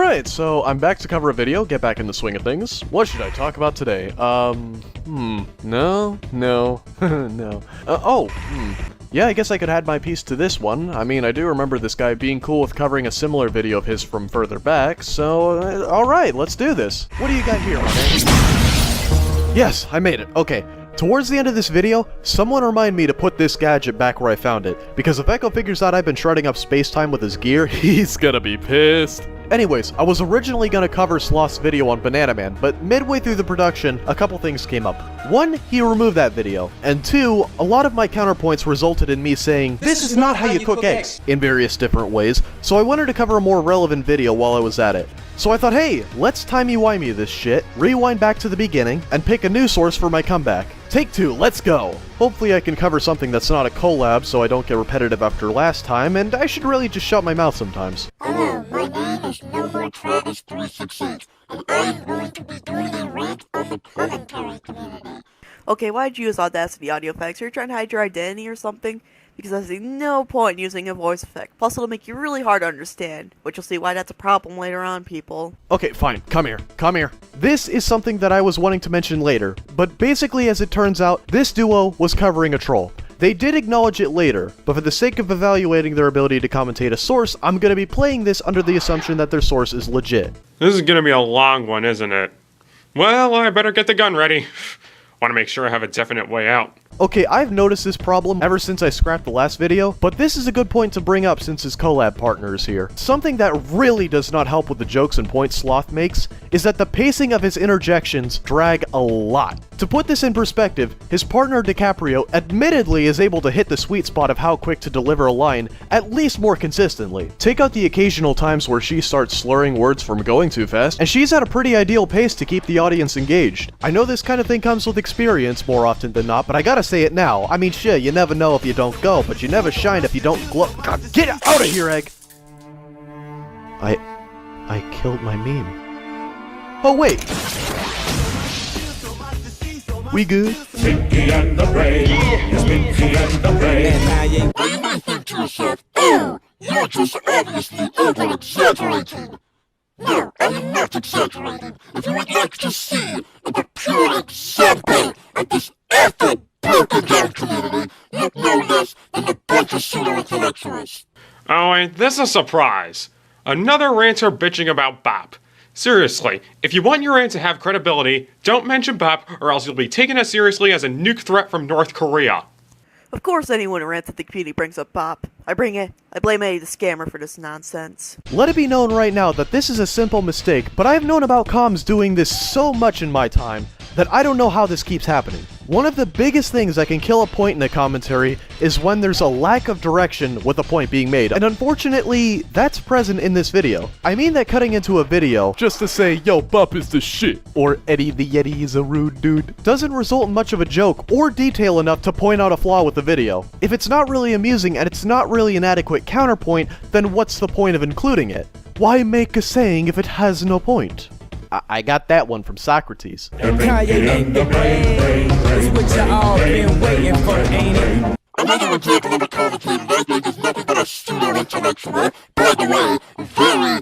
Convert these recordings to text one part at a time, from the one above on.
Alright, so I'm back to cover a video, get back in the swing of things. What should I talk about today? No. Yeah, I guess I could add my piece to this one. I mean, I do remember this guy being cool with covering a similar video of his from further back, so alright, let's do this. What do you got here, my man? Yes, I made it. Okay. Towards the end of this video, someone remind me to put this gadget back where I found it, because if Echo figures out I've been shredding up space-time with his gear, he's gonna be pissed. Anyways, I was originally gonna cover Sloth's video on Banana Man, but midway through the production, a couple things came up. One, he removed that video, and two, a lot of my counterpoints resulted in me saying, "This is not how you cook eggs," in various different ways, so I wanted to cover a more relevant video while I was at it. So I thought, hey, let's timey-wimey this shit, rewind back to the beginning, and pick a new source for my comeback. Take two, let's go! Hopefully I can cover something that's not a collab so I don't get repetitive after last time, and I should really just shut my mouth sometimes. Hello, my name is NoMoreTravis368, and I'm going to be doing a rant on the commentary community. Okay, why'd you use Audacity audio effects? Are you trying to hide your identity or something? Because I see no point in using a voice effect. Plus, it'll make you really hard to understand, which you'll see why that's a problem later on, people. Okay, fine. Come here. This is something that I was wanting to mention later, but basically, as it turns out, this duo was covering a troll. They did acknowledge it later, but for the sake of evaluating their ability to commentate a source, I'm gonna be playing this under the assumption that their source is legit. This is gonna be a long one, isn't it? Well, I better get the gun ready. Want to make sure I have a definite way out. Okay, I've noticed this problem ever since I scrapped the last video, but this is a good point to bring up since his collab partner is here. Something that really does not help with the jokes and points Sloth makes is that the pacing of his interjections drag a lot. To put this in perspective, his partner DiCaprio admittedly is able to hit the sweet spot of how quick to deliver a line, at least more consistently. Take out the occasional times where she starts slurring words from going too fast, and she's at a pretty ideal pace to keep the audience engaged. I know this kind of thing comes with experience more often than not, but I gotta say it now. I mean, shit, you never know if you don't go, but you never shine if you don't glow. God, get out of here, Egg! I killed my meme. Oh, wait! We good? Pinky and the Brain. Yes, Pinky and the Brain. Now you may think to yourself, oh, you're just obviously over-exaggerating. No, I am not exaggerating. If you would like to see the pure example of this awful broken down community, look no less than a bunch of pseudo-intellectuals. Oh wait, this is a surprise. Another ranter bitching about BAP. Seriously, if you want your rant to have credibility, don't mention BAP or else you'll be taken as seriously as a nuke threat from North Korea. Of course anyone who rants at the community brings up BOP. I blame Eddie the scammer for this nonsense. Let it be known right now that this is a simple mistake, but I've known about comms doing this so much in my time that I don't know how this keeps happening. One of the biggest things that can kill a point in a commentary is when there's a lack of direction with a point being made, and unfortunately, that's present in this video. I mean that cutting into a video just to say, yo, Bup is the shit, or Eddie the Yeti is a rude dude, doesn't result in much of a joke or detail enough to point out a flaw with the video. If it's not really amusing and it's not really an adequate counterpoint, then what's the point of including it? Why make a saying if it has no point? I got that one from Socrates. Pinky and the Brain. It's what you all been waiting for, ain't it? Another example of a commentator I think is nothing but a pseudo-intellectual. By the way, very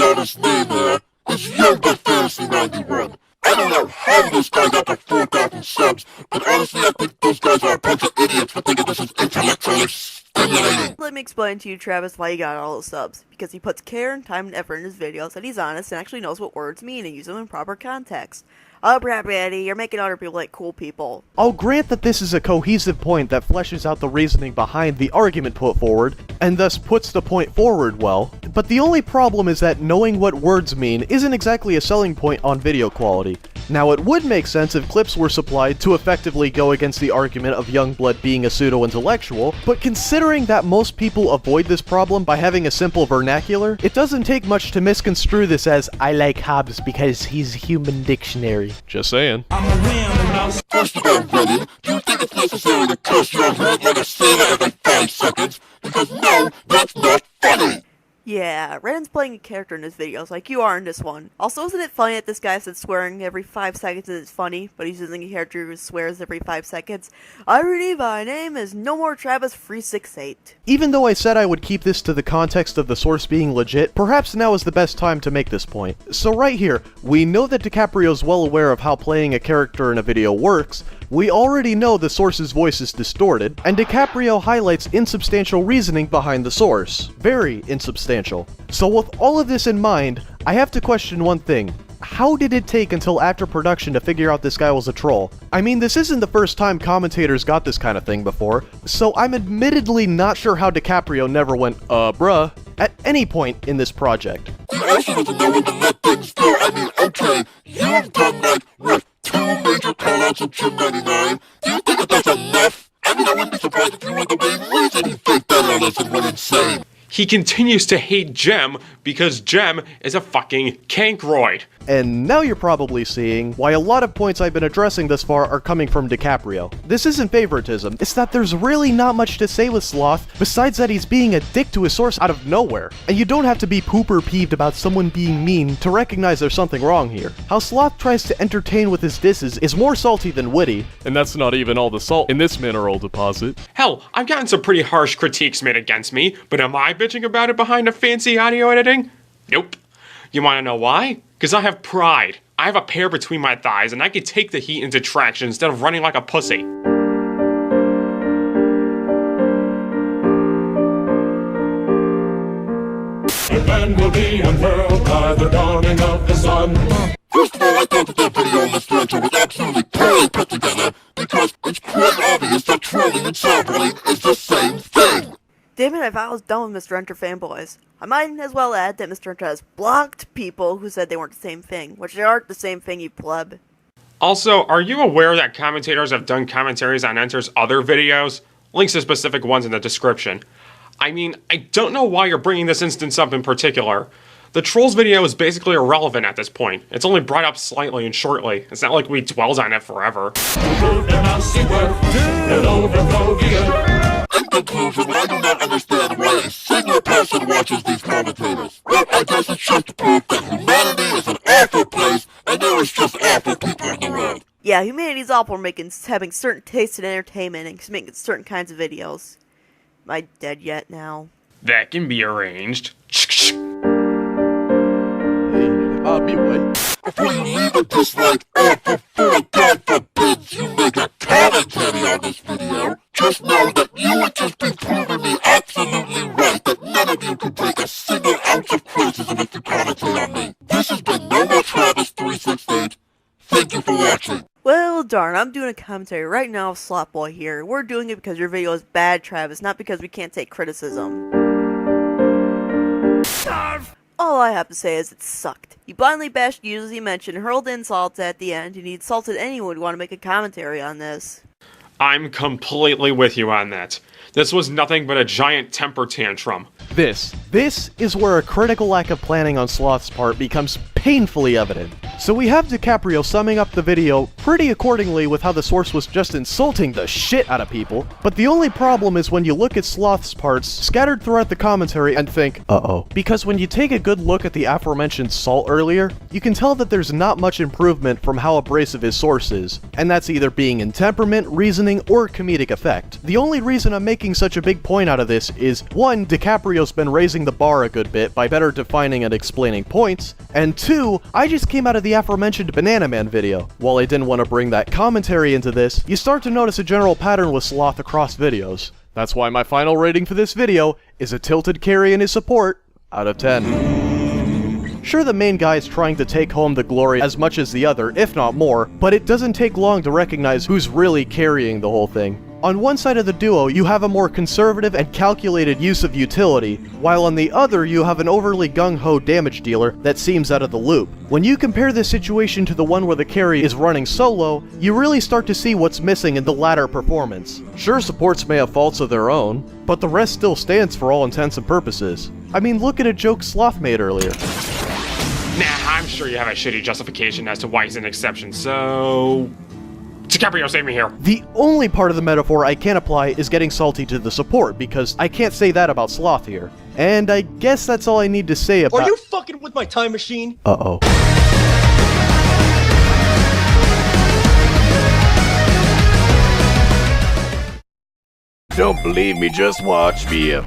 honest name there is Young But Fantasy 91. I don't know how this guy got to 4,000 subs, but honestly I think those guys are a bunch of idiots for thinking this is intellectually stimulating. Let me explain to you, Travis, why he got all those subs. Because he puts care and time and effort in his videos, and he's honest and actually knows what words mean and uses them in proper context. Oh, crap, Eddie, you're making other people like cool people. I'll grant that this is a cohesive point that fleshes out the reasoning behind the argument put forward, and thus puts the point forward well, but the only problem is that knowing what words mean isn't exactly a selling point on video quality. Now, it would make sense if clips were supplied to effectively go against the argument of Youngblood being a pseudo-intellectual, but considering that most people avoid this problem by having a simple vernacular, it doesn't take much to misconstrue this as, I like Hobbes because he's human dictionary. Just saying. First of all, Reddit, do you think it's necessary to curse your head like a sailor every 5 seconds? Because no, that's not funny! Yeah, Ren's playing a character in his videos, like you are in this one. Also, isn't it funny that this guy said swearing every 5 seconds and it's funny, but he's using a character who swears every 5 seconds? Irony, my name is No More Travis 368. Even though I said I would keep this to the context of the source being legit, perhaps now is the best time to make this point. So right here, we know that DiCaprio's well aware of how playing a character in a video works. We already know the source's voice is distorted, and DiCaprio highlights insubstantial reasoning behind the source. Very insubstantial. So with all of this in mind, I have to question one thing. How did it take until after production to figure out this guy was a troll? I mean, this isn't the first time commentators got this kind of thing before, so I'm admittedly not sure how DiCaprio never went, bruh, at any point in this project. He also doesn't know when to let things go. I mean, okay, you've done like, what, 2 major callouts of Jim 99? Do you think that that's enough? I mean, I wouldn't be surprised if you were the main reason he faked that on us and went insane. He continues to hate Jem because Jem is a fucking cankroid. And now you're probably seeing why a lot of points I've been addressing thus far are coming from DiCaprio. This isn't favoritism, it's that there's really not much to say with Sloth besides that he's being a dick to his source out of nowhere. And you don't have to be pooper peeved about someone being mean to recognize there's something wrong here. How Sloth tries to entertain with his disses is more salty than witty, and that's not even all the salt in this mineral deposit. Hell, I've gotten some pretty harsh critiques made against me, but am I bitching about it behind a fancy audio editing? Nope. You wanna know why? Because I have pride. I have a pair between my thighs, and I can take the heat into traction instead of running like a pussy. And man will be unfurled by the dawning of the sun. First of all, I thought that that video on Mr. Enter was absolutely poorly put together because it's quite obvious that trolling and cyberbullying is the same thing. Damn it, I thought I was done with Mr. Enter fanboys. I might as well add that Mr. Enter has blocked people who said they weren't the same thing, which they aren't the same thing, you pleb. Also, are you aware that commentators have done commentaries on Enter's other videos? Links to specific ones in the description. I mean, I don't know why you're bringing this instance up in particular. The Trolls video is basically irrelevant at this point. It's only brought up slightly and shortly. It's not like we dwelled on it forever. In conclusion, I do not understand why a single person watches these commentators. Well, I guess it's just proof that humanity is an awful place, and there is just awful people in the world. Yeah, humanity's awful for having certain tastes in entertainment and making certain kinds of videos. Am I dead yet now? That can be arranged. Me what? Before you leave a dislike, or before God forbids you make a commentary on this video, just know that you would just be proving me absolutely right that none of you could break a single ounce of criticism if you commentate on me. This has been No More Travis 368. Thank you for watching. Well, darn, I'm doing a commentary right now of Slotboy here. We're doing it because your video is bad, Travis, not because we can't take criticism. All I have to say is it sucked. He blindly bashed users he mentioned, hurled insults at the end, and he insulted anyone who would want to make a commentary on this. I'm completely with you on that. This was nothing but a giant temper tantrum. This is where a critical lack of planning on Sloth's part becomes painfully evident. So we have DiCaprio summing up the video pretty accordingly with how the source was just insulting the shit out of people, but the only problem is when you look at Sloth's parts scattered throughout the commentary and think, uh-oh. Because when you take a good look at the aforementioned salt earlier, you can tell that there's not much improvement from how abrasive his source is, and that's either being in temperament, reasoning, or comedic effect. The only reason I'm making such a big point out of this is, 1, DiCaprio's been raising the bar a good bit by better defining and explaining points, and 2, I just came out of the aforementioned Banana Man video. While I didn't want to bring that commentary into this, you start to notice a general pattern with Sloth across videos. That's why my final rating for this video is a tilted carry in his support out of 10. Sure, the main guy is trying to take home the glory as much as the other, if not more, but it doesn't take long to recognize who's really carrying the whole thing. On one side of the duo, you have a more conservative and calculated use of utility, while on the other you have an overly gung-ho damage dealer that seems out of the loop. When you compare this situation to the one where the carry is running solo, you really start to see what's missing in the latter performance. Sure, supports may have faults of their own, but the rest still stands for all intents and purposes. I mean, look at a joke Sloth made earlier. Nah, I'm sure you have a shitty justification as to why he's an exception, so... DiCaprio, save me here. The only part of the metaphor I can apply is getting salty to the support, because I can't say that about Sloth here. And I guess that's all I need to say about— Are you fucking with my time machine? Uh-oh. Don't believe me, just watch me.